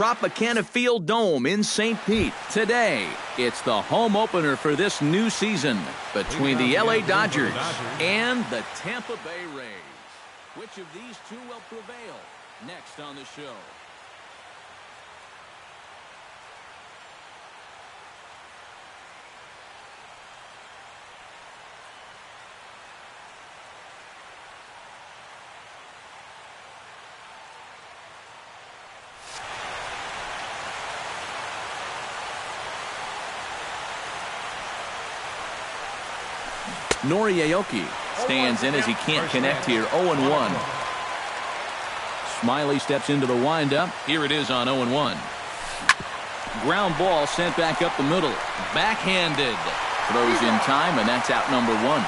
Tropicana Field Dome in St. Pete. Today, it's the home opener for this new season between the LA Dodgers and the Tampa Bay Rays. Which of these two will prevail? Next on the show. Noriaoki stands in as he can't connect here. 0-1. Smiley steps into the windup. Here it is on 0-1. Ground ball sent back up the middle. Backhanded. Throws in time, and that's out number one.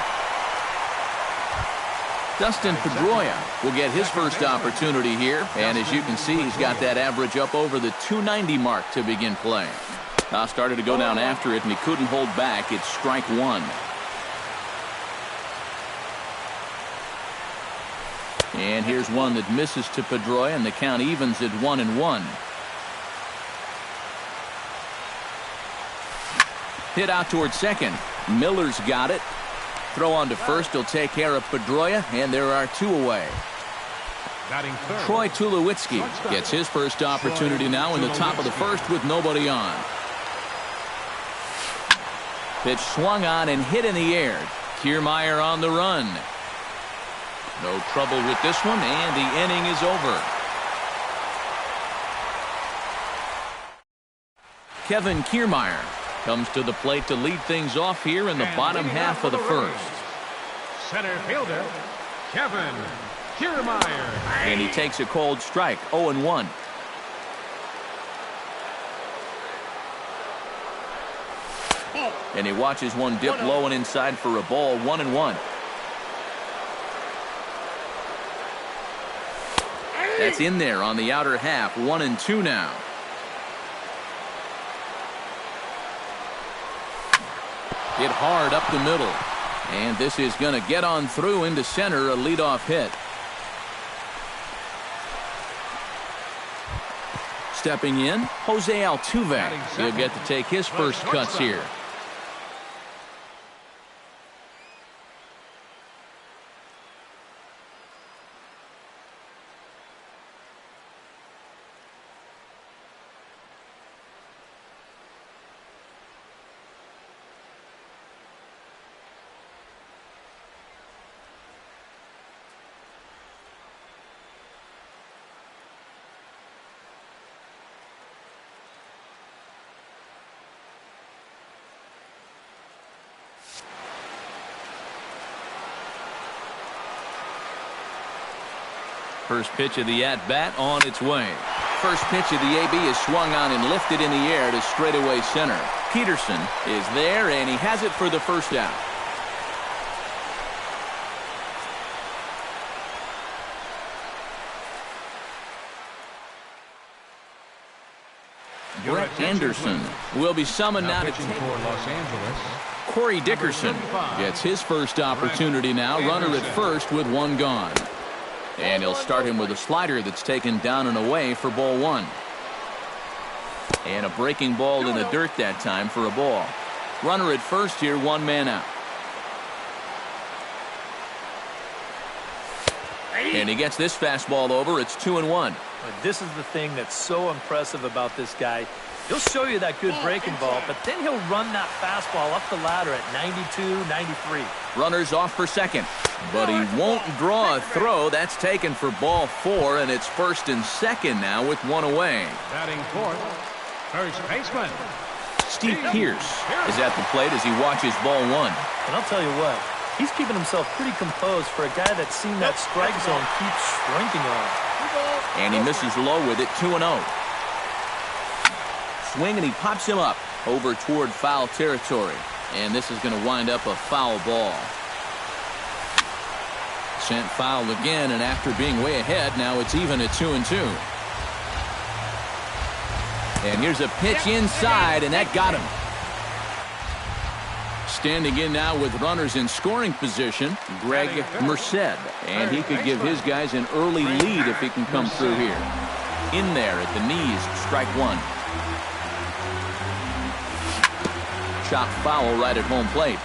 Dustin Pedroia will get his first opportunity here. And as you can see, he's got that average up over the 290 mark to begin play. Started to go down after it, and he couldn't hold back. It's strike one. And here's one that misses to Pedroia, and the count evens at 1-1. Hit out towards second. Miller's got it. Throw on to first. He'll take care of Pedroia, and there are two away. Troy Tulowitzki gets his first opportunity now in the top of the first with nobody on. Pitch swung on and hit in the air. Kiermaier on the run. No trouble with this one, and the inning is over. Kevin Kiermaier comes to the plate to lead things off here in the bottom half of the first. Center fielder, Kevin Kiermaier. And he takes a cold strike, 0-1. And he watches one dip low and inside for a ball, 1-1. That's in there on the outer half, 1-2 now. Hit hard up the middle. And this is going to get on through into center, a leadoff hit. Stepping in, Jose Altuve. He'll get to take his first cuts here. First pitch of the at-bat on its way. First pitch of the AB is swung on and lifted in the air to straightaway center. Peterson is there, and he has it for the first out. Brett Anderson will be summoned now to take for Los Angeles. Corey Dickerson gets his first opportunity now. Runner at first with one gone. And he'll start him with a slider that's taken down and away for ball one. And a breaking ball in the dirt that time for a ball. Runner at first here, one man out. And he gets this fastball over. It's 2-1. This is the thing that's so impressive about this guy. He'll show you that good breaking ball, but then he'll run that fastball up the ladder at 92, 93. Runners off for second, but he won't draw a throw. That's taken for ball four, and it's first and second now with one away. Batting fourth, first baseman Steve Pearce is at the plate as he watches ball one. And I'll tell you what, he's keeping himself pretty composed for a guy that's seen that strike zone keep shrinking on him. And he misses low with it, 2-0. Swing, and he pops him up over toward foul territory. And this is going to wind up a foul ball. Sent foul again, and after being way ahead, now it's even at 2-2. And here's a pitch inside, and that got him. Standing in now with runners in scoring position, Greg Merced. And he could give his guys an early lead if he can come through here. In there at the knees, strike one. Chop foul right at home plate.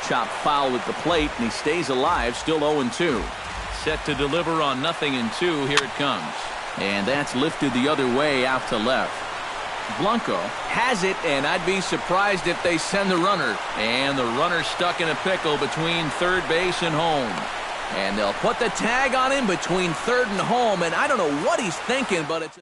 Chop foul at the plate, and he stays alive, still 0-2. Set to deliver on 0-2. Here it comes. And that's lifted the other way out to left. Blanco has it, and I'd be surprised if they send the runner. And the runner stuck in a pickle between third base and home. And they'll put the tag on him between third and home, and I don't know what he's thinking, but it's...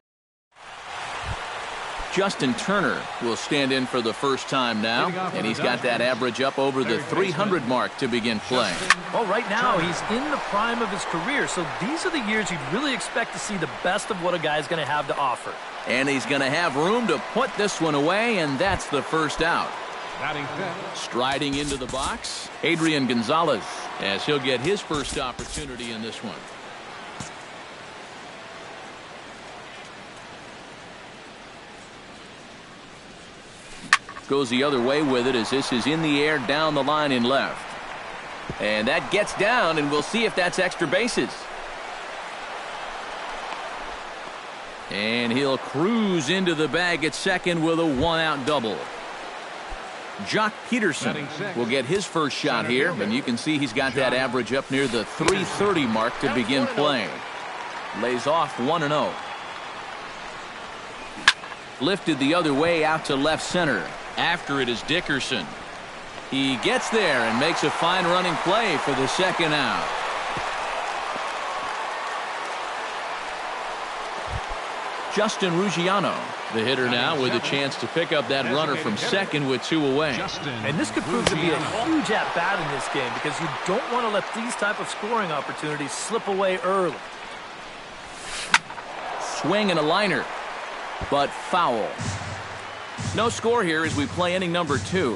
Justin Turner will stand in for the first time now, and he's got that average up over the 300 mark to begin play. Well, right now he's in the prime of his career, so these are the years you'd really expect to see the best of what a guy's going to have to offer. And he's going to have room to put this one away, and that's the first out. Striding into the box, Adrian Gonzalez, as he'll get his first opportunity in this one. Goes the other way with it as this is in the air down the line in left. And that gets down, and we'll see if that's extra bases. And he'll cruise into the bag at second with a one-out double. Jock Peterson will get his first shot here, and you can see he's got that average up near the 330 mark to begin playing. Lays off 1-0. Lifted the other way out to left center. After it is Dickerson. He gets there and makes a fine running play for the second out. Justin Ruggiano, the hitter now, with a chance to pick up that runner from second with two away. And this could prove to be a huge at-bat in this game because you don't want to let these type of scoring opportunities slip away early. Swing and a liner, but foul. No score here as we play inning number 2.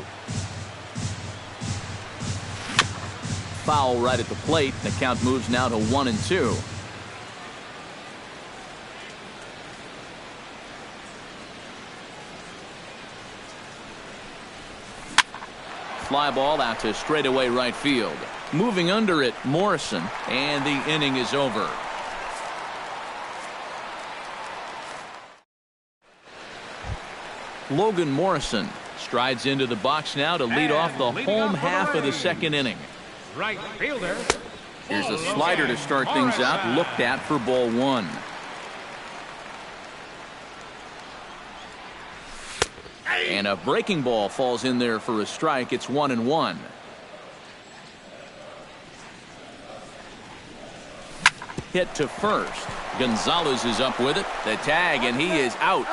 Foul right at the plate. The count moves now to 1-2. Fly ball out to straightaway right field. Moving under it, Morrison, and the inning is over. Logan Morrison strides into the box now to lead off the home half of the second inning. Right fielder. Here's a slider to start things out, looked at for ball one. And a breaking ball falls in there for a strike. It's 1-1. Hit to first. Gonzalez is up with it. The tag, and he is out.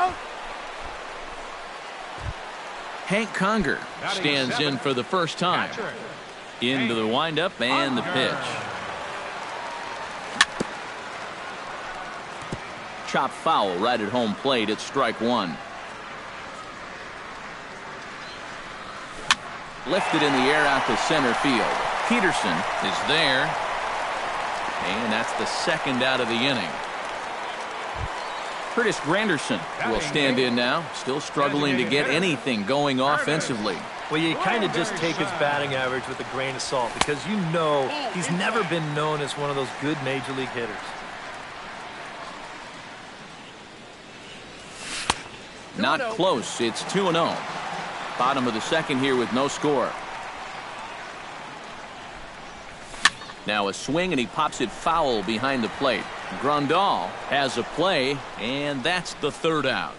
Hank Conger stands in for the first time. Into the windup and the pitch. Chop foul right at home plate. It's strike one. Lifted in the air out to center field. Peterson is there. And that's the second out of the inning. Curtis Granderson will stand in now, still struggling to get anything going offensively. Well, you kind of just take his batting average with a grain of salt because you know he's never been known as one of those good major league hitters. Not close. It's 2-0. Bottom of the second here with no score. Now a swing, and he pops it foul behind the plate. Grandal has a play, and that's the third out.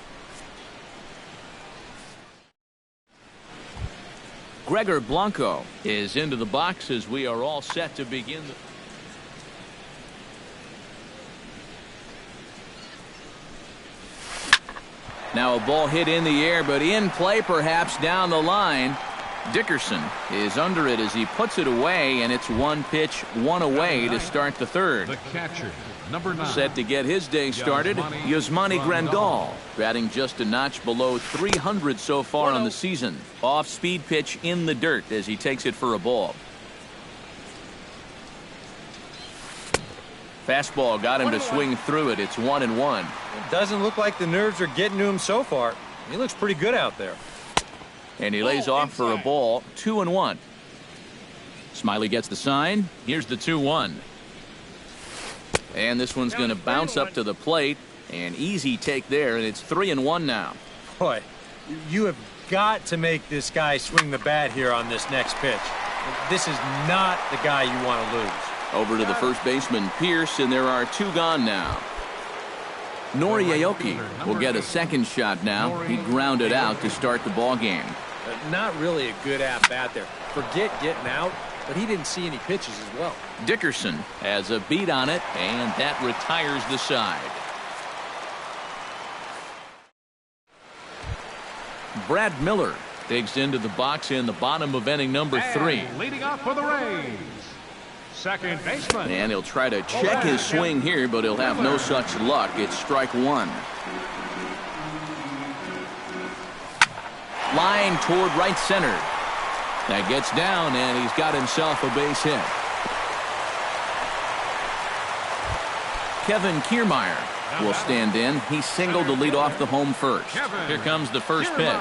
Gregor Blanco is into the box as we are all set to begin. Now a ball hit in the air, but in play perhaps down the line. Dickerson is under it as he puts it away, and it's one pitch, one away to start the third. The catcher, number 9. Set to get his day started, Yasmani Grandal, batting just a notch below 300 so far on the season. Off-speed pitch in the dirt as he takes it for a ball. Fastball got him to swing through it. It's 1-1. It doesn't look like the nerves are getting to him so far. He looks pretty good out there. And he lays off for a ball. 2-1. Smiley gets the sign. Here's the 2-1. And this one's going to bounce up to the plate. An easy take there, and it's 3-1 now. Boy, you have got to make this guy swing the bat here on this next pitch. This is not the guy you want to lose. Over to the first baseman, Pierce, and there are 2 gone now. Nori Aoki will get a second shot now. He grounded out to start the ball game. Not really a good at-bat there. Forget getting out, but he didn't see any pitches as well. Dickerson has a beat on it, and that retires the side. Brad Miller digs into the box in the bottom of inning number 3. Leading off for the Rays, second baseman. And he'll try to check his swing here, but he'll have no such luck. It's strike 1. Line toward right center. That gets down, and he's got himself a base hit. Kevin Kiermaier will stand in. He singled to lead off the home first. Here comes the first pitch.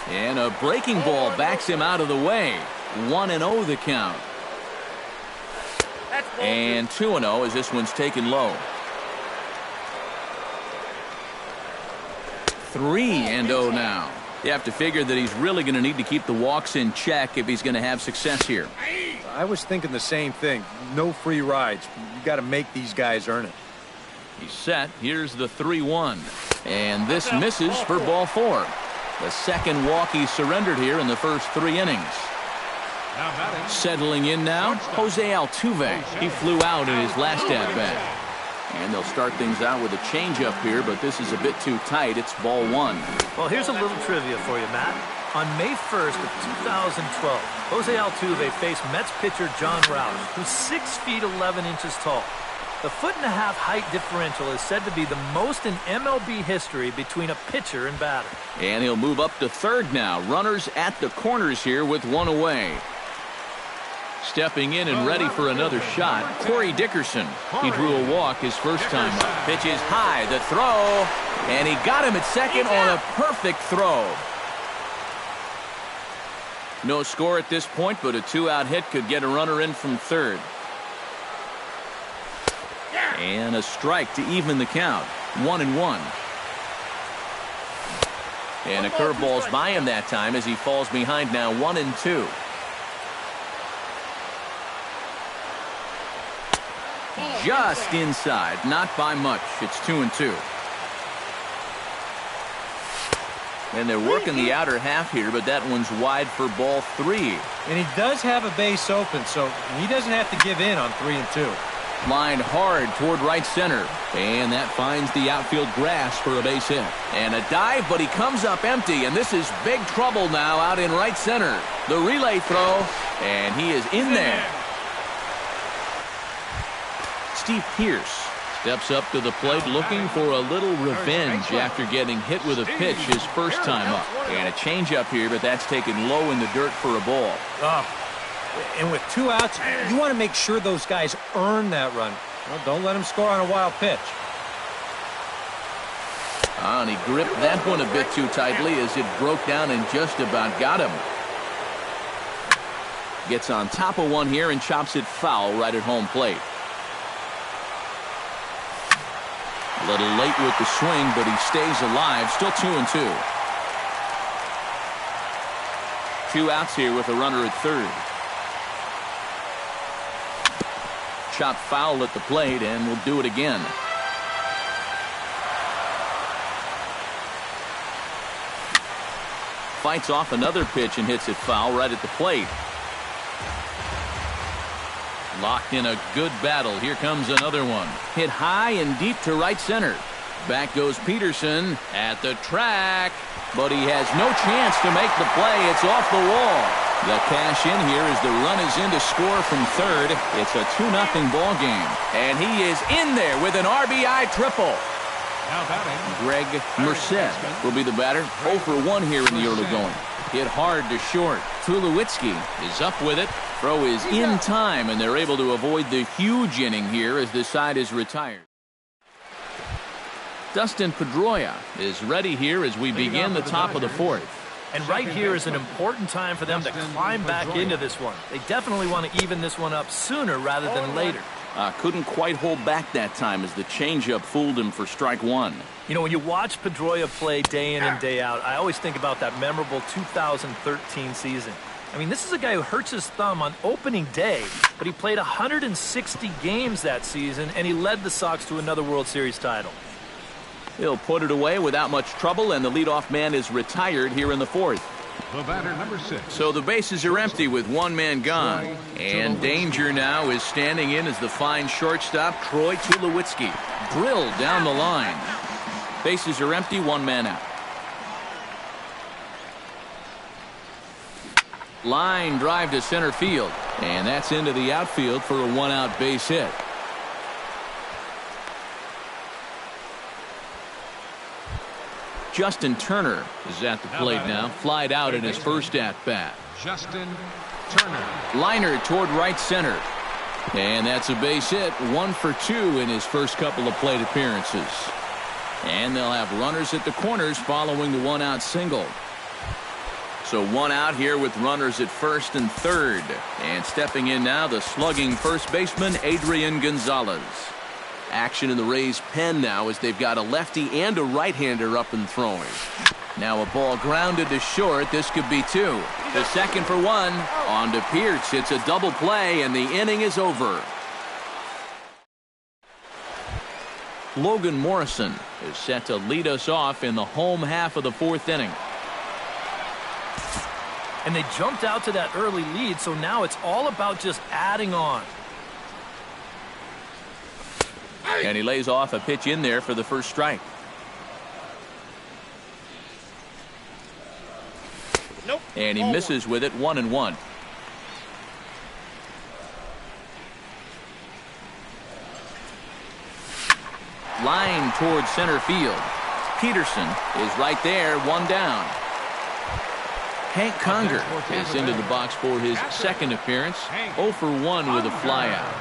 And a breaking ball backs him out of the way. 1-0 the count. And 2-0 as this one's taken low. 3-0 now. You have to figure that he's really going to need to keep the walks in check if he's going to have success here. I was thinking the same thing. No free rides. You got to make these guys earn it. He's set. Here's the 3-1. And this misses for ball 4. The second walk he surrendered here in the first 3 innings. Settling in now, Jose Altuve. He flew out in his last at-bat. And they'll start things out with a changeup here, but this is a bit too tight. It's ball 1. Well, here's a little trivia for you, Matt. On May 1st of 2012, Jose Altuve faced Mets pitcher John Rouse, who's 6 feet 11 inches tall. The 1.5-foot height differential is said to be the most in MLB history between a pitcher and batter. And he'll move up to third now. Runners at the corners here with 1 away. Stepping in and ready for another shot, Corey Dickerson. He drew a walk his first time up. Pitch is high, the throw, and he got him at second on a perfect throw. No score at this point, but a 2-out hit could get a runner in from third. And a strike to even the count. 1-1. And a curveball's by him that time as he falls behind now 1-2. Just inside, not by much. It's 2-2. And they're working the outer half here, but that one's wide for ball 3. And he does have a base open, so he doesn't have to give in on 3-2. Lined hard toward right center. And that finds the outfield grass for a base hit. And a dive, but he comes up empty, and this is big trouble now out in right center. The relay throw, and he is in there. Steve Pierce steps up to the plate looking for a little revenge after getting hit with a pitch his first time up. And a changeup here, but that's taken low in the dirt for a ball. And with 2 outs, you want to make sure those guys earn that run. Well, don't let them score on a wild pitch. And he gripped that one a bit too tightly as it broke down and just about got him. Gets on top of one here and chops it foul right at home plate. A little late with the swing, but he stays alive. Still 2-2. 2 outs here with a runner at third. Chop foul at the plate, and we'll do it again. Fights off another pitch and hits it foul right at the plate. Locked in a good battle. Here comes another one. Hit high and deep to right center. Back goes Peterson at the track. But he has no chance to make the play. It's off the wall. The cash in here as the run is in to score from third. It's a 2-0 ball game. And he is in there with an RBI triple. Greg Merced will be the batter. 0 for 1 here in the early going. Hit hard to short. Tulowitzki is up with it. Throw is in time, and they're able to avoid the huge inning here as this side is retired. Dustin Pedroia is ready here as we begin the top of the 4th. And right here is an important time for them to climb back into this one. They definitely want to even this one up sooner rather than later. Couldn't quite hold back that time as the changeup fooled him for strike one. You know, when you watch Pedroia play day in and day out, I always think about that memorable 2013 season. I mean, this is a guy who hurts his thumb on opening day, but he played 160 games that season, and he led the Sox to another World Series title. He'll put it away without much trouble, and the leadoff man is retired here in the fourth. The batter, number 6. So the bases are empty with one man gone. And danger now is standing in as the fine shortstop, Troy Tulowitzki. Drilled down the line. Bases are empty, one man out. Line drive to center field. And that's into the outfield for a one-out base hit. Justin Turner is at the plate now. Flied out in his first at-bat. Justin Turner. Liner toward right center. And that's a base hit. 1 for 2 in his first couple of plate appearances. And they'll have runners at the corners following the one-out single. So one out here with runners at first and third. And stepping in now, the slugging first baseman, Adrian Gonzalez. Action in the Rays' pen now as they've got a lefty and a right-hander up and throwing. Now a ball grounded to short. This could be 2. The second for 1. On to Pierce. It's a double play, and the inning is over. Logan Morrison is set to lead us off in the home half of the fourth inning. And they jumped out to that early lead, so now it's all about just adding on. And he lays off a pitch in there for the first strike. Nope. And he misses with it, 1-1. Line towards center field. Peterson is right there, 1 down. Hank Conger is into the box for his second appearance. 0 for 1 with a flyout.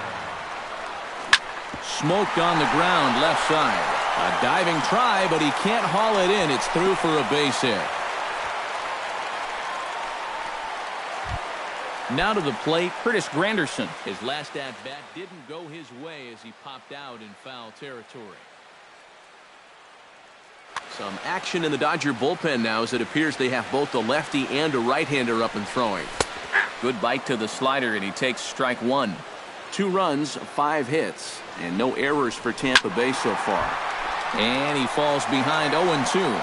Smoked on the ground left side. A diving try, but he can't haul it in. It's through for a base hit. Now to the plate, Curtis Granderson. His last at-bat didn't go his way as he popped out in foul territory. Some action in the Dodger bullpen now as it appears they have both a lefty and a right-hander up and throwing. Good bite to the slider, and he takes strike 1. 2 runs, 5 hits, and no errors for Tampa Bay so far. And he falls behind 0-2.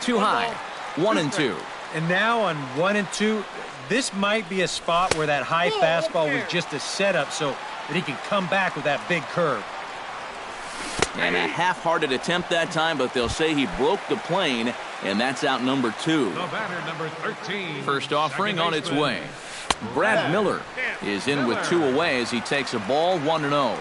Too high. 1-2. And now on 1-2, this might be a spot where that high fastball was just a setup so that he can come back with that big curve. And a half-hearted attempt that time, but they'll say he broke the plane, and that's out number 2. The batter, number 13. First offering on its way. Brad Miller is in with 2 away as he takes a ball, 1-0.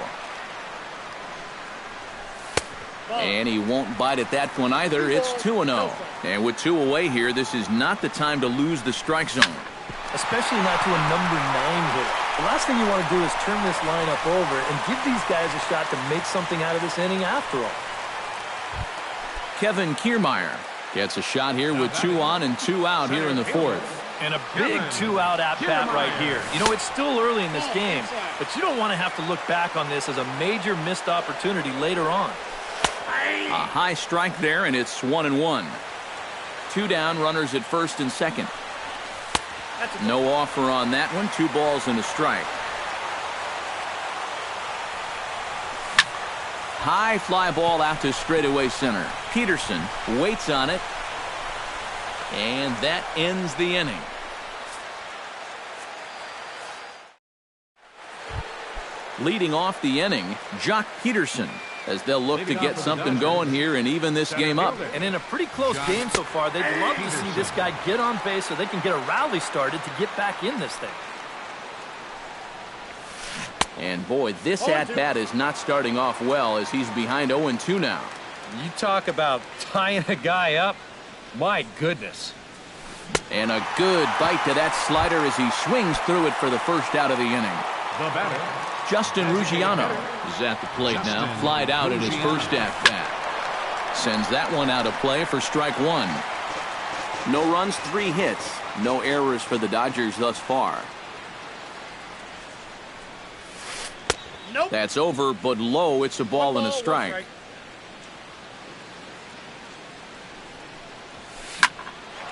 And he won't bite at that one either. It's 2-0. And with 2 away here, this is not the time to lose the strike zone. Especially not to a number 9 hitter. The last thing you want to do is turn this lineup over and give these guys a shot to make something out of this inning after all. Kevin Kiermaier gets a shot here with 2 on and 2 out here in the fourth. And a big 2-out at-bat right here. You know, it's still early in this game, but you don't want to have to look back on this as a major missed opportunity later on. A high strike there, and it's 1-1. 2 down, runners at first and second. No offer on that one. 2 balls and a strike. High fly ball out to straightaway center. Peterson waits on it. And that ends the inning. Leading off the inning, Jock Peterson, as they'll look to get something going here and even this game up. And in a pretty close game so far, they'd love to see this guy get on base so they can get a rally started to get back in this thing. And boy, this at-bat is not starting off well as he's behind 0-2 now. You talk about tying a guy up. My goodness. And a good bite to that slider as he swings through it for the first out of the inning. The batter, Justin Ruggiano is at the plate now. Flied out at his first at-bat. Sends that one out of play for strike one. No runs, 3 hits. No errors for the Dodgers thus far. Nope. That's over, but low. It's a ball and a strike.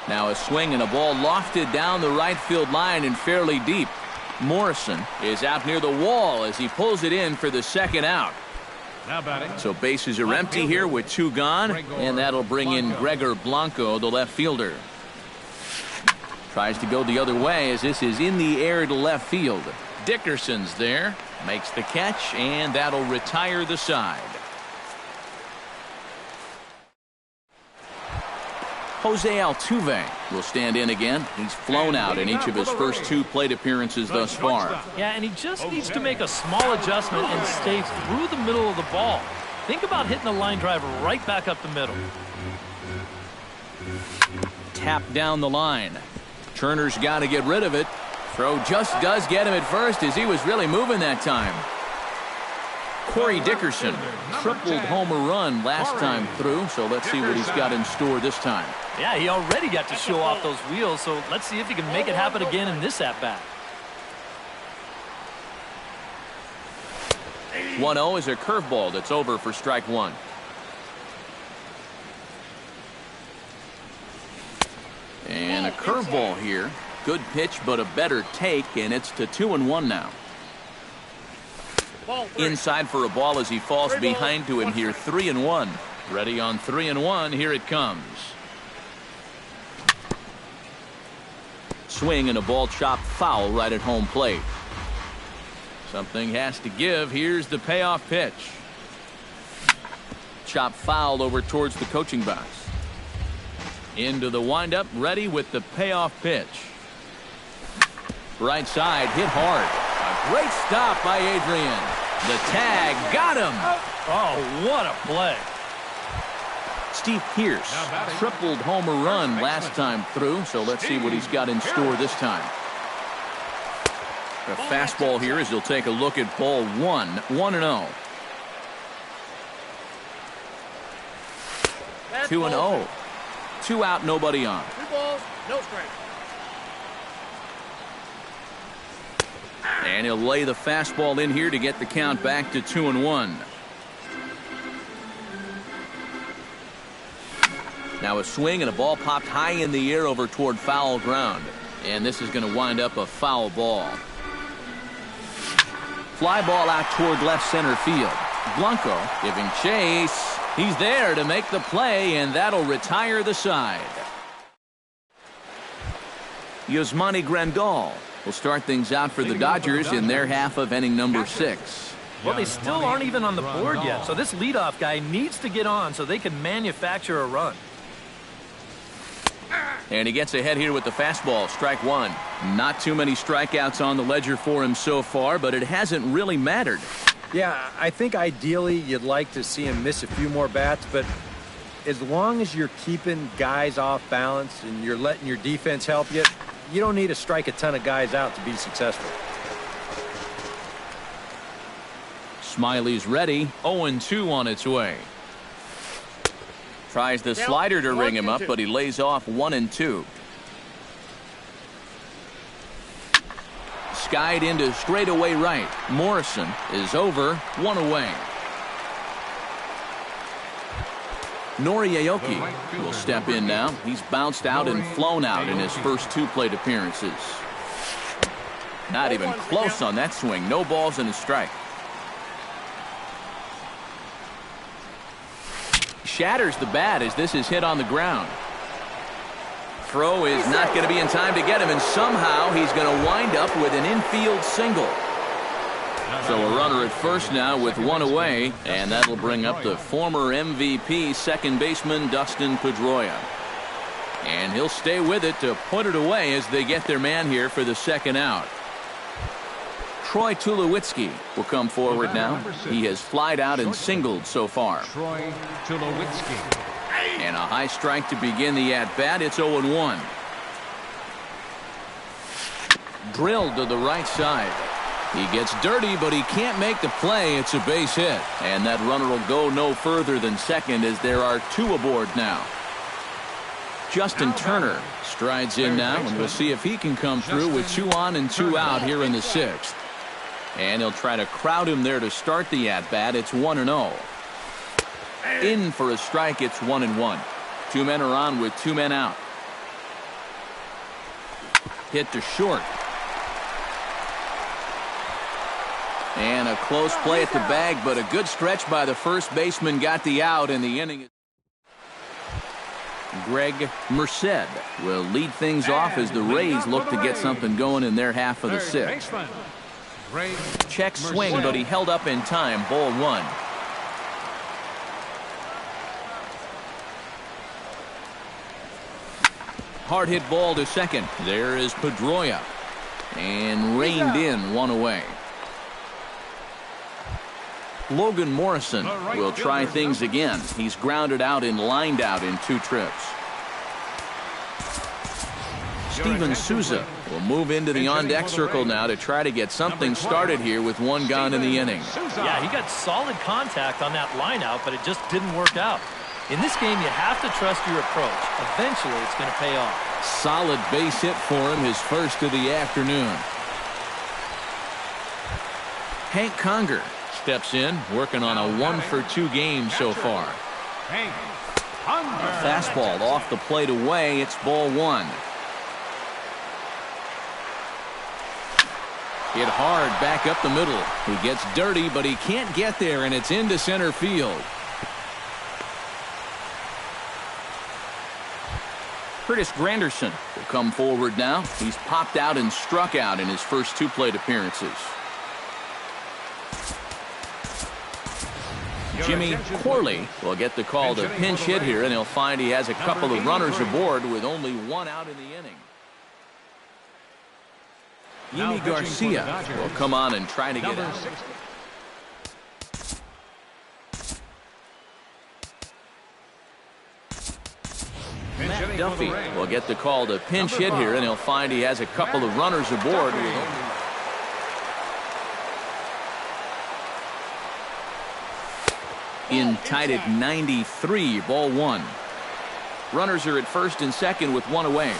Now a swing and a ball lofted down the right field line and fairly deep. Morrison is out near the wall as he pulls it in for the second out. Now batting. So bases are empty here with 2 gone, and that'll bring in Gregor Blanco, the left fielder. Tries to go the other way as this is in the air to left field. Dickerson's there, makes the catch, and that'll retire the side. Jose Altuve will stand in again. He's flown out in each of his first 2 plate appearances thus far. Yeah, and he just needs to make a small adjustment and stay through the middle of the ball. Think about hitting a line drive right back up the middle. Tap down the line. Turner's got to get rid of it. Throw just does get him at first as he was really moving that time. Corey Dickerson, tripled homer run last time through, so let's see what he's got in store this time. Yeah, he already got to show off those wheels, so let's see if he can make it happen again in this at-bat. 1-0 is a curveball that's over for strike one. And a curveball here. Good pitch, but a better take, and it's to 2-1 now. Inside for a ball as he falls behind to him here. 3-1. Ready on 3-1. Here it comes. Swing and a ball chopped foul right at home plate. Something has to give. Here's the payoff pitch. Chopped foul over towards the coaching box. Into the windup, ready with the payoff pitch. Right side, hit hard. A great stop by Adrian. The tag got him. Oh, what a play. Steve Pearce, tripled homer run last time through, so let's see what he's got in store this time. A fastball here as he'll take a look at ball 1, 1-0. 2-0. 2 out, nobody on. 2 balls, no strikes. And he'll lay the fastball in here to get the count back to 2-1. Now a swing and a ball popped high in the air over toward foul ground. And this is going to wind up a foul ball. Fly ball out toward left center field. Blanco giving chase. He's there to make the play, and that'll retire the side. Yasmani Grandal will start things out for the Dodgers in their half of inning number 6. Well, they still aren't even on the board yet, so this leadoff guy needs to get on so they can manufacture a run. And he gets ahead here with the fastball, strike one. Not too many strikeouts on the ledger for him so far, but it hasn't really mattered. Yeah, I think ideally you'd like to see him miss a few more bats, but as long as you're keeping guys off balance and you're letting your defense help you, you don't need to strike a ton of guys out to be successful. Smiley's ready, 0-2 on its way. Tries the slider to ring him up, but he lays off 1-2. Skied into straightaway right. Morrison is over, 1 away. Nori Aoki will step in now. He's bounced out and flown out in his first 2 plate appearances. Not even close on that swing. No balls and a strike. Shatters the bat as this is hit on the ground. Throw is not going to be in time to get him, and somehow he's going to wind up with an infield single. So a runner at first now with 1 away, and that'll bring up the former MVP second baseman Dustin Pedroia. And he'll stay with it to put it away as they get their man here for the second out. Troy Tulowitzki will come forward now. He has flied out and singled so far. Troy Tulowitzki. And a high strike to begin the at-bat. It's 0-1. Drilled to the right side. He gets dirty, but he can't make the play. It's a base hit. And that runner will go no further than second as there are 2 aboard now. Justin Turner strides in now, and we'll see if he can come through with 2 on and 2 out here in the 6th. And he'll try to crowd him there to start the at-bat. It's 1-0. In for a strike, it's 1-1. 2 men are on with 2 men out. Hit to short. And a close play at the bag, but a good stretch by the first baseman got the out in the inning. Greg Merced will lead things off as the Rays look to get something going in their half of the 6th. Check swing, but he held up in time. Ball 1. Hard hit ball to second. There is Pedroia. And reined in, 1 away. Logan Morrison will try things again. He's grounded out and lined out in 2 trips. Steven Souza will move into the on-deck circle now to try to get something started here with 1 gone in the inning. Yeah, he got solid contact on that line out, but it just didn't work out. In this game, you have to trust your approach. Eventually, it's going to pay off. Solid base hit for him, his first of the afternoon. Hank Conger steps in, working on a 1-for-2 game so far. A fastball off the plate away. It's ball 1. Hit hard back up the middle. He gets dirty, but he can't get there, and it's into center field. Curtis Granderson will come forward now. He's popped out and struck out in his first 2 plate appearances. Jimmy Corley will get the call to pinch hit here, and he'll find he has a couple of runners aboard with only 1 out in the inning. Yimi Garcia will come on and try to get out. Matt Duffy will get the call to pinch hit here, and he'll find he has a couple of runners aboard. In tied at 93, ball 1. Runners are at first and second with 1 away.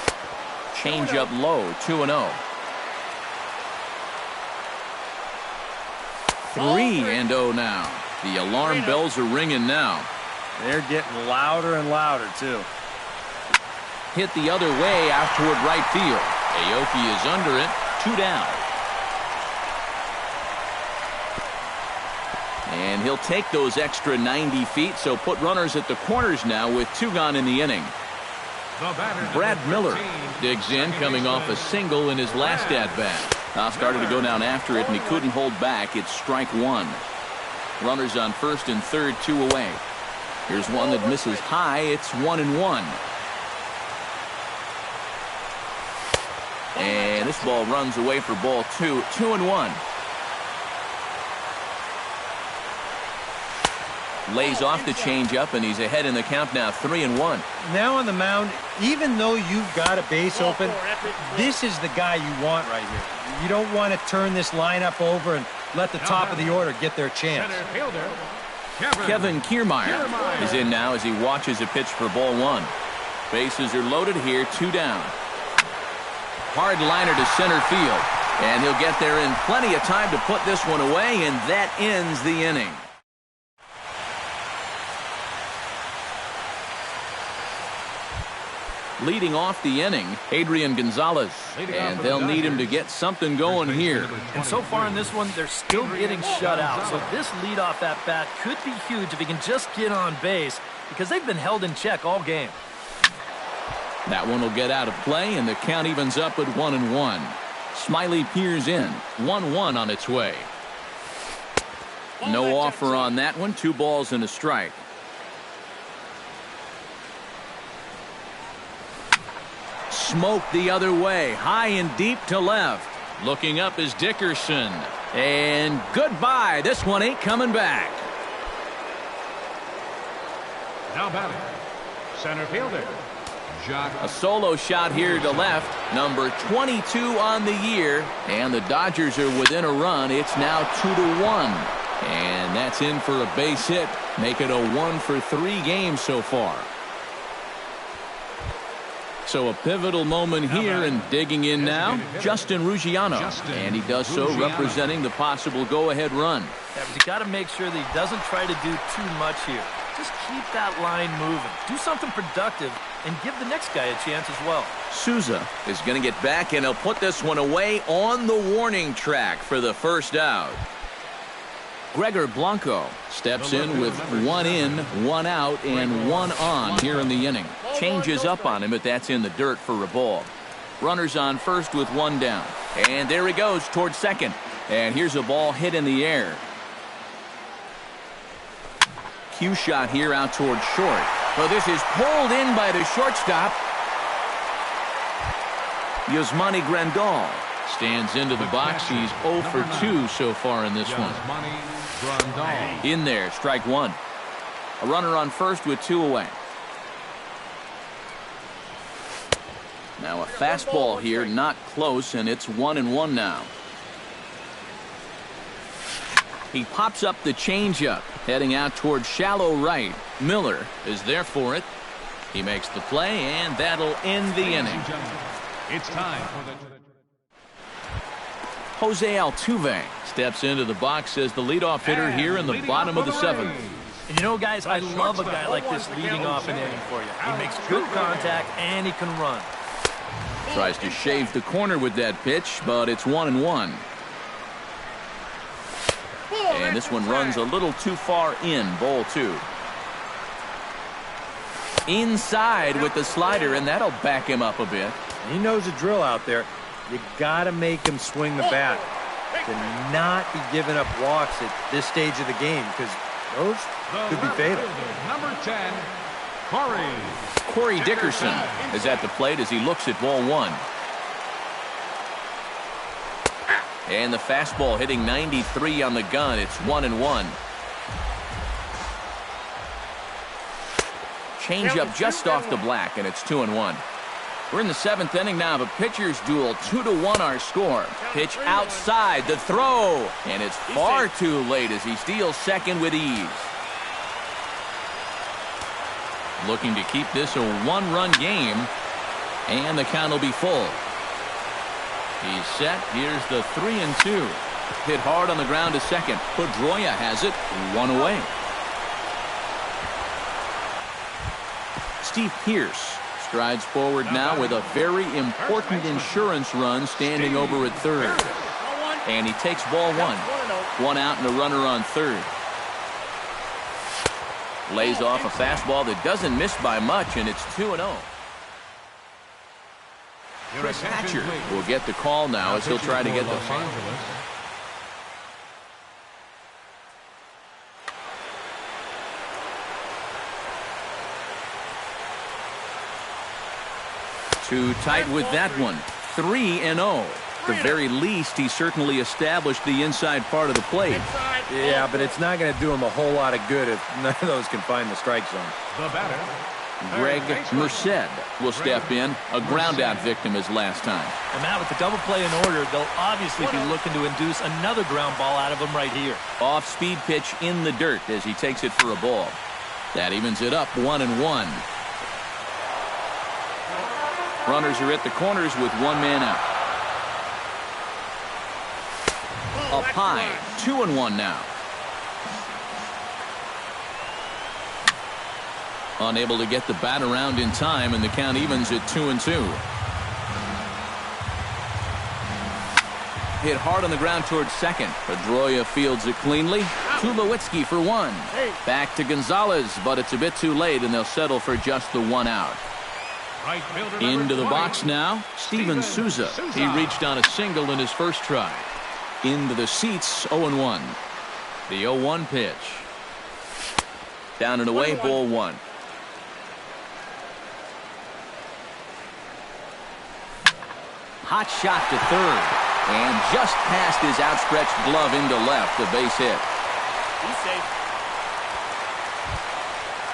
Change up low, 2-0. 3-0 now. The alarm bells are ringing now. They're getting louder and louder, too. Hit the other way out toward right field. Aoki is under it. 2 down. And he'll take those extra 90 feet, so put runners at the corners now with 2 gone in the inning. Brad Miller digs in, coming off a single in his last at-bat. Now started to go down after it, and he couldn't hold back. It's strike 1. Runners on first and third, 2 away. Here's one that misses high. It's 1-1. And this ball runs away for ball 2. 2-1. Lays off the changeup, and he's ahead in the count now, 3-1. Now on the mound, even though you've got a base open, this is the guy you want right here. You don't want to turn this lineup over and let the top of the order get their chance. Kevin Kiermaier is in now as he watches a pitch for ball 1. Bases are loaded here, 2 down. Hard liner to center field, and he'll get there in plenty of time to put this one away, and that ends the inning. Leading off the inning, Adrian Gonzalez, and they'll need him to get something going here. And so far in this one, they're still getting shut out. So this leadoff at bat could be huge if he can just get on base, because they've been held in check all game. That one will get out of play, and the count evens up at 1-1. Smiley peers in, 1-1 on its way. No offer on that one. 2 balls and a strike. Smoke the other way, high and deep to left. Looking up is Dickerson. And goodbye. This one ain't coming back. Now batting, center fielder, A solo shot here to left. Number 22 on the year. And the Dodgers are within a run. It's now 2-1. And that's in for a base hit. Make it a 1-for-3 game so far. So a pivotal moment here, and digging in now, Justin Ruggiano. And he does so representing the possible go-ahead run. Yeah, but you got to make sure that he doesn't try to do too much here. Just keep that line moving. Do something productive and give the next guy a chance as well. Souza is going to get back, and he'll put this one away on the warning track for the first out. Gregor Blanco steps in with 1 in, 1 out, and 1 on here in the inning. Changes up on him, but that's in the dirt for a ball. Runners on first with 1 down. And there he goes towards second. And here's a ball hit in the air. Cue shot here out towards short. Well, this is pulled in by the shortstop. Yasmani Grandal stands into the box. He's 0 for 2 so far in this one. In there, strike 1. A runner on first with 2 away. Now a fastball here, not close, and it's 1-1 now. He pops up the changeup, heading out towards shallow right. Miller is there for it. He makes the play, and that'll end the inning. It's time for the Jose Altuve steps into the box as the leadoff hitter here in the bottom of the 7th. And you know, guys, I love a guy like this leading off an inning for you. He makes good contact, and he can run. Tries to shave the corner with that pitch, but it's 1-1. And this one runs a little too far in, ball 2. Inside with the slider, and that'll back him up a bit. He knows the drill out there. You got to make him swing the bat. To not be giving up walks at this stage of the game, because those could be fatal. number 10, Corey Dickerson is at the plate as he looks at ball 1. And the fastball hitting 93 on the gun. It's 1-1. Change up just off the black, and it's 2-1. We're in the 7th inning now of a pitcher's duel. 2-1 our score. Pitch outside, the throw, and it's far too late as he steals second with ease. Looking to keep this a 1-run game, and the count will be full. He's set. Here's the 3-2. Hit hard on the ground to second. Pedroia has it. 1 away. Steve Pearce strides forward now with a very important insurance run standing over at third. And he takes ball 1. 1 out and a runner on third. Lays off a fastball that doesn't miss by much, and it's 2-0. Chris Hatcher will get the call now as he'll try to get the final. 2 tight with that one. 3-0. At the very least, he certainly established the inside part of the plate. Yeah, but it's not going to do him a whole lot of good if none of those can find the strike zone. The batter, Greg Merced will step in. A ground-out victim his last time. And Matt, with the double play in order, they'll obviously be looking to induce another ground ball out of him right here. Off-speed pitch in the dirt as he takes it for a ball. That evens it up 1-1. Runners are at the corners with 1 man out. Up high, 2-1 now. Unable to get the bat around in time, and the count evens at 2-2. Hit hard on the ground towards second. Pedroia fields it cleanly. Tulowitzki for 1. Back to Gonzalez, but it's a bit too late, and they'll settle for just the 1 out. right fielder Into the 20, box now, Steven Souza. He reached on a single in his first try. Into the seats, 0-1. The 0-1 pitch. Down and away, ball 1. Hot shot to third. And just past his outstretched glove into left, a base hit. He's safe.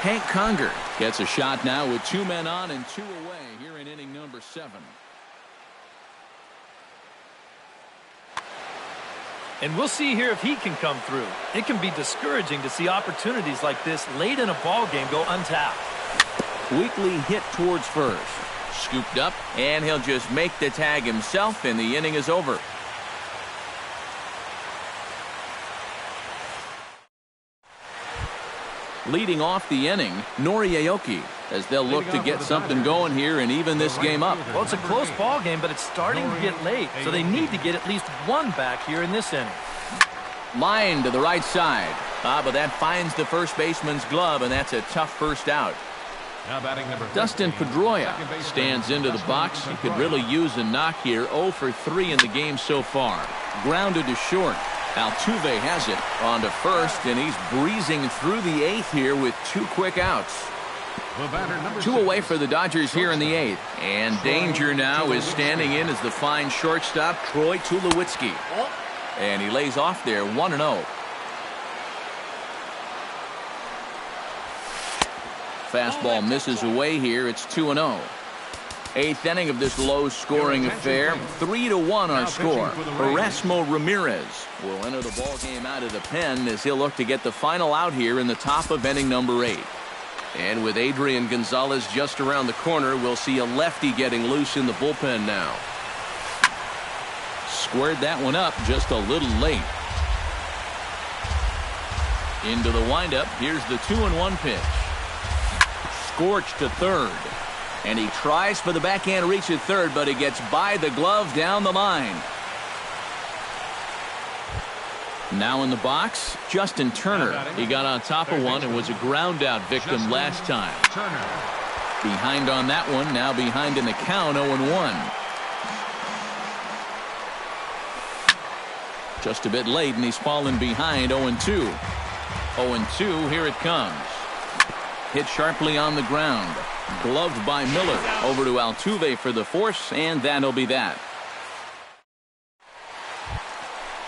Hank Conger Gets a shot now with 2 men on and 2 away here in inning number 7. And we'll see here if he can come through. It can be discouraging to see opportunities like this late in a ball game go untapped. Weekly hit towards first. Scooped up, and he'll just make the tag himself, and the inning is over. Leading off the inning, Noriaoki, as they'll look to get something going here and even this game up. Well, it's a close ball game, but it's starting to get late, so they need to get at least one back here in this inning. Line to the right side. But that finds the first baseman's glove, and that's a tough first out. Now batting number Dustin Pedroia stands into the box. He could really use a knock here. 0 for 3 in the game so far. Grounded to short. Altuve has it on to first, and he's breezing through the 8th here with 2 quick outs. 2 away for the Dodgers here in the 8th. And danger now is standing in as the fine shortstop, Troy Tulowitzki. And he lays off there 1-0. Fastball misses away here. It's 2-0. 8th inning of this low-scoring affair. 3-1 our score. Erasmo Ramirez will enter the ball game out of the pen as he'll look to get the final out here in the top of inning number 8. And with Adrian Gonzalez just around the corner, we'll see a lefty getting loose in the bullpen now. Squared that one up just a little late. Into the windup. Here's the 2-1 pitch. Scorched to third. And he tries for the backhand reach at third, but he gets by the glove down the line. Now in the box, Justin Turner. He got on top of one and was a ground out victim last time. Behind on that one, now behind in the count, 0-1. Just a bit late, and he's fallen behind 0-2. 0-2, here it comes. Hit sharply on the ground. Gloved by Miller. Over to Altuve for the force, and that'll be that.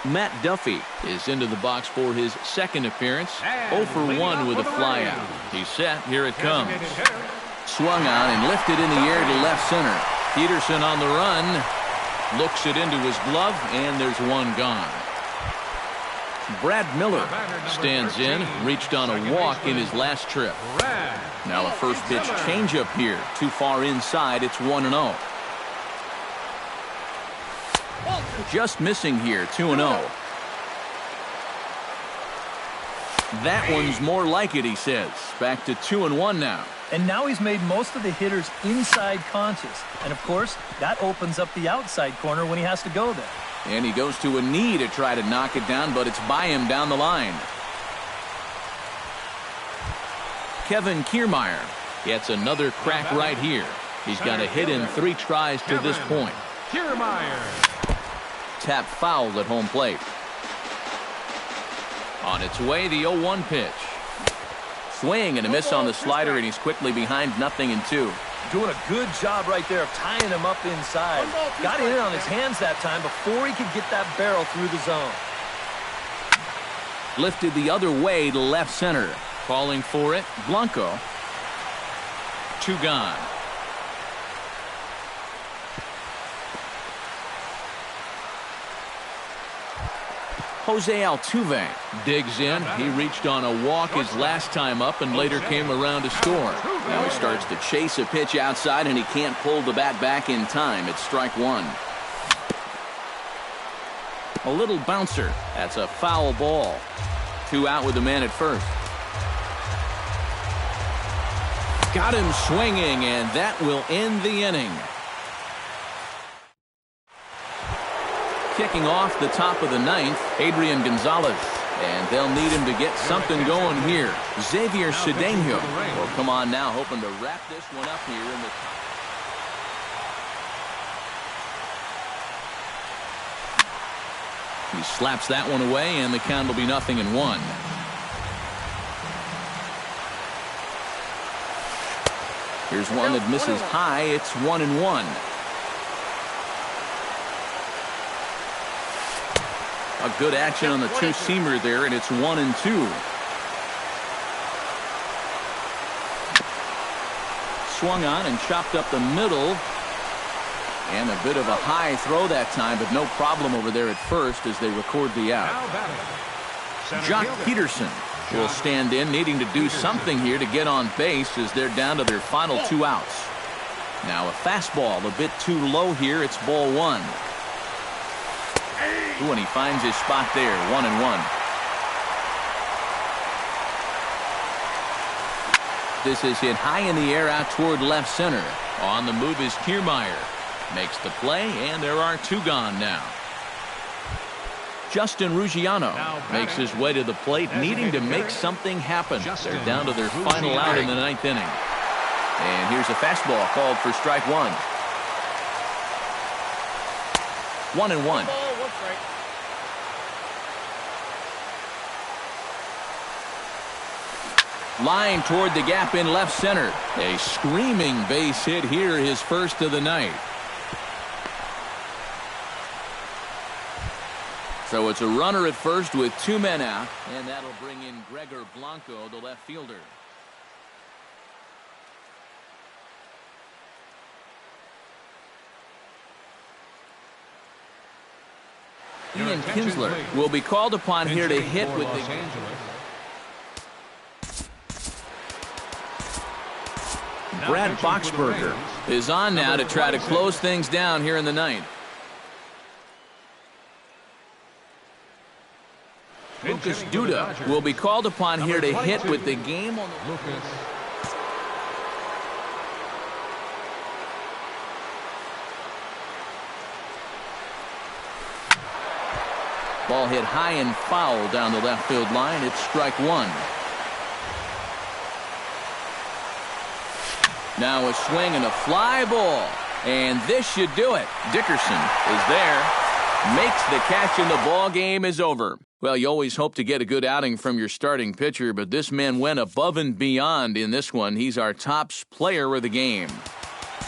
Matt Duffy is into the box for his second appearance. 0 for 1 with a flyout. He's set. Here it comes. Swung on and lifted in the air to left center. Peterson on the run. Looks it into his glove, and there's one gone. Brad Miller stands in, reached on a walk in his last trip. Now a first pitch changeup here. Too far inside. It's 1-0. Just missing here. 2-0. That one's more like it, he says. Back to 2-1 now. And now he's made most of the hitters inside conscious. And, of course, that opens up the outside corner when he has to go there. And he goes to a knee to try to knock it down, but it's by him down the line. Kevin Kiermaier gets another crack right here. He's got a hit in 3 tries to this point. Kiermaier. Tap foul at home plate. On its way, the 0-1 pitch. Swing and a miss on the slider, and he's quickly behind 0-2. Doing a good job right there of tying him up inside. Got in on his hands that time before he could get that barrel through the zone. Lifted the other way to left center. Calling for it, Blanco. 2 gone. Jose Altuve digs in. He reached on a walk his last time up and later came around to score. Now he starts to chase a pitch outside, and he can't pull the bat back in time. It's strike 1. A little bouncer. That's a foul ball. 2 out with the man at first. Got him swinging, and that will end the inning. Kicking off the top of the 9th, Adrian Gonzalez. And they'll need him to get something going here. Xavier Cedeno will come on now, hoping to wrap this one up here in the top. He slaps that one away, and the count will be 0-1. Here's one that misses high. It's 1-1. A good action on the two-seamer there, and it's 1-2. swung on and chopped up the middle. And a bit of a high throw that time, but no problem over there at first as they record the out. Jock Peterson will stand in, needing to do something here to get on base as they're down to their final 2 outs. Now a fastball a bit too low here. It's ball 1. Ooh, and he finds his spot there, 1-1. This is hit high in the air out toward left center. On the move is Kiermaier. Makes the play, and there are 2 gone now. Justin Ruggiano makes his way to the plate, needing to make something happen. They're down to their final out in the 9th inning. And here's a fastball called for strike 1. 1-1. Line toward the gap in left center. A screaming base hit here, his first of the night. So it's a runner at first with 2 men out, and that'll bring in Gregor Blanco, the left fielder. Ian Kinsler will be called upon here to hit with the... Brad Boxberger is on now to try to close things down here in the 9th. Lucas Duda will be called upon here to hit with the game on the... Ball hit high and foul down the left field line. It's strike 1. Now a swing and a fly ball. And this should do it. Dickerson is there. Makes the catch, and the ball game is over. Well, you always hope to get a good outing from your starting pitcher, but this man went above and beyond in this one. He's our top player of the game.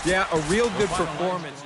Yeah, a real good performance.